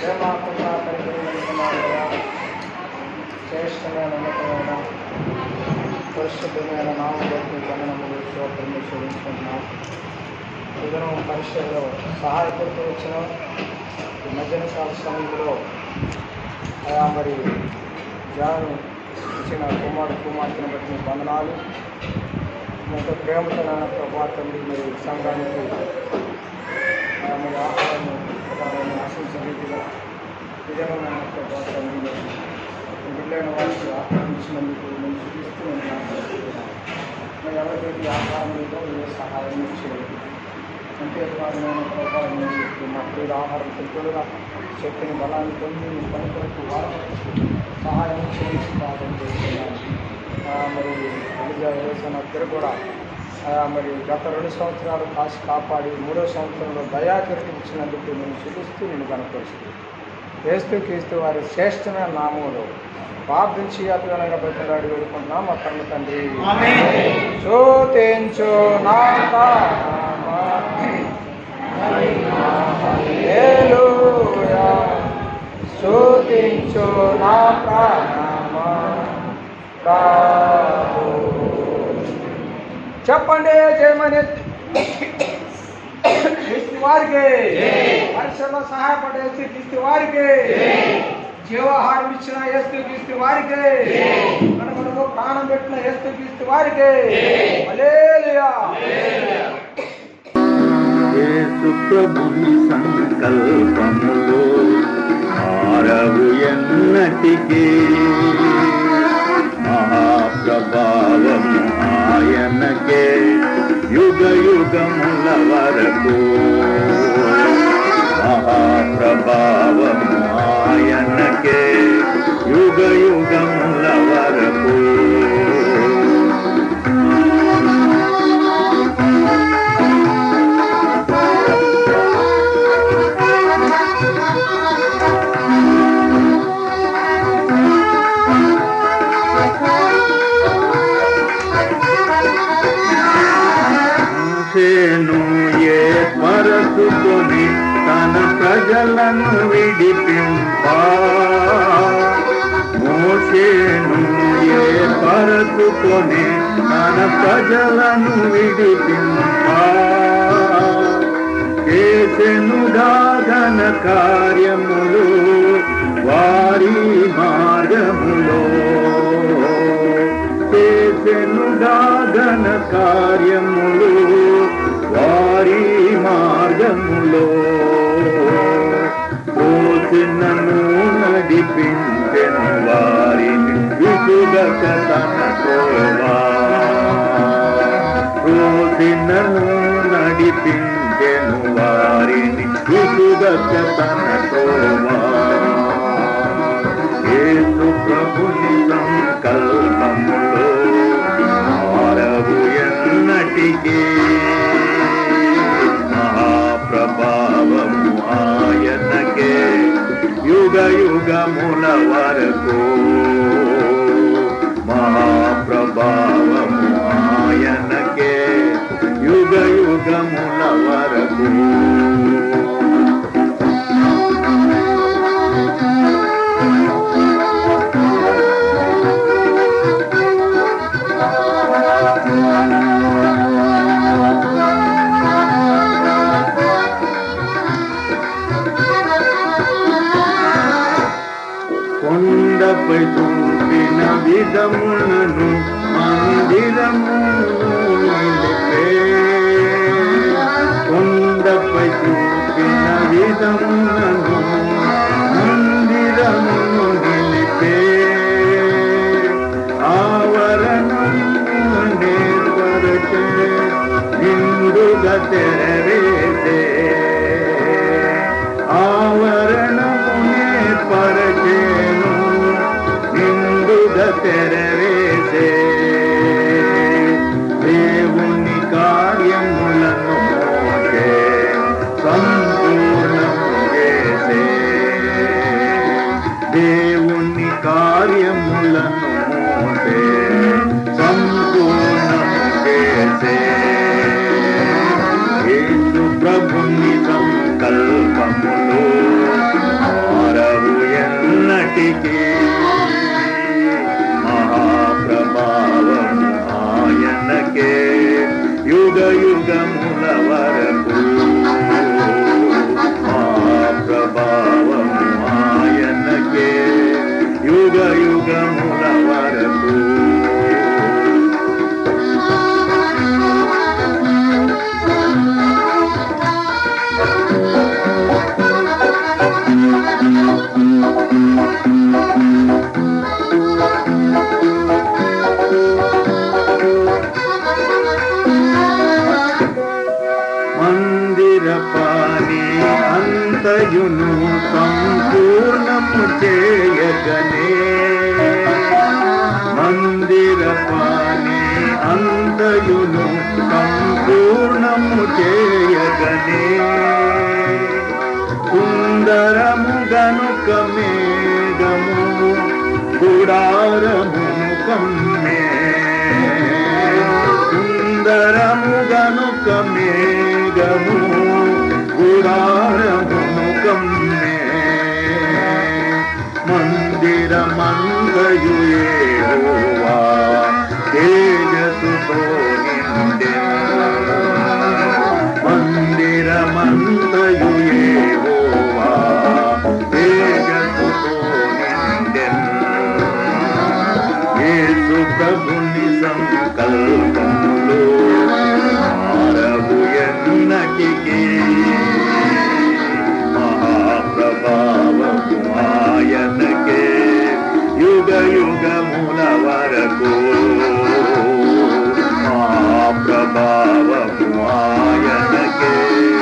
ప్రేమాకుండా పరిగణించుకున్నారు కదా. శ్రేష్టమైన ఉన్నతమైన పరిశుద్ధమైన నామములకు వందనములు స్తోత్రములు చెల్లించుకుంటున్నాం. ఇదనం పరిచయలో సహాయపడుతూ వచ్చిన ఈ మధ్యాహ్న కాల సమయంలో అయా మరి జ్ఞానం ఇచ్చిన కుమార్తెను బట్టి మీకు వందనాలు. ఎంతో ప్రేమతో ప్రభాతండి మరి సంఘానికి మరి ఆహారాన్ని ఆశించిన రీతిగా విధమైన ప్రభాతండి బిడ్డైన వారికి ఆహ్వానించినందుకు మేము చూపిస్తూ మరి ఎవరికైతే ఆహారం లేదో ఏ సహాయం చేయాలి అంటే వారిని ప్రభావం చెప్పి మా ప్రియుల ఆహారం తిరుగులుగా శక్తిని బలాన్ని పొంది పనులకు వారు సహాయం చేసి పాఠం చేస్తున్నాను. మరి వేసిన కూడా మరి గత 2 సంవత్సరాలు కాపాడి 3వ సంవత్సరంలో దయాకిరీటం ఇచ్చినందుకు నేను చూపిస్తూ నేను కనపరుస్తూ క్రీస్తు వారి శ్రేష్టమైన నామంలో ప్రార్థించి అతనంగా బతిలాడి వేడుకుంటున్నాం మా కన్ను తండ్రి. స్తుతించు నా ప్రాణమా హల్లెలూయా, స్తుతించు నా ప్రాణమా చెప్పండి చేయమని క్రీస్తు వారికి పరిశ్రమలో సహాయపడే క్రీస్తు వారికి జీవాహారం ఇచ్చిన యేసు క్రీస్తు వారికి మనకు ప్రాణం పెట్టిన యేసు క్రీస్తు వారికి హల్లెలూయా. యేసు ప్రభుని సంకల్పములో మారవు ఎన్నటికీ, మహాప్రభావము ఆయనకే యుగ యుగముల వరకు. మహాప్రభావము ఆయనకే యుగ యుగముల వరకు. ఏర్పరచుకొని తన ప్రజలను విడిపింపా, మోషేను ఏర్పరచుకొని తన ప్రజలను విడిపింపా, చేసెనుగా ఘన కార్యములు వారి మార్గములో, చేసెనుగా ఘన కార్యములు వారి మార్గములో. పోసినను నడిపించెను వారిని విసుగక తన తోవా, పోసినను నడిపించెను వారిని విసుగక తన తోవా. యేసు ప్రభుని సంకల్పములో మారవు ఎన్నటికీ, మహాప్రభావము ఆయనకే యుగ యుగముల వరకు. మహాప్రభావము ఆయనకే యుగ యుగముల వరకు. కొండపై చూపిన విధములను మందిరమును నిలిపే, కొండపై చూపిన విధములను మందిరమును నిలిపే, ఆవరణము నేర్పరచే నిండుగా తెరవేసే, ఆవరణము నేర్పరచేను నిండుగా తెరవేసే, దేవుని కార్యములను మోసే సంపూర్ణము చేసే, దేవుని కార్యములను మోసే సంపూర్ణము చేసే. యేసు ప్రభుని సంకల్పములో అంతయును సంపూర్ణము చేయగనే మందిర పాని అంతయును సంపూర్ణము చేయగనే సుందరము గనుక మేఘము గుడారమును కమ్మే సుందరము గనుక మేఘము గుడారమును కమ్మే మందిరమందయు యెహోవా తేజస్సుతో నిండెను మందిరమందయు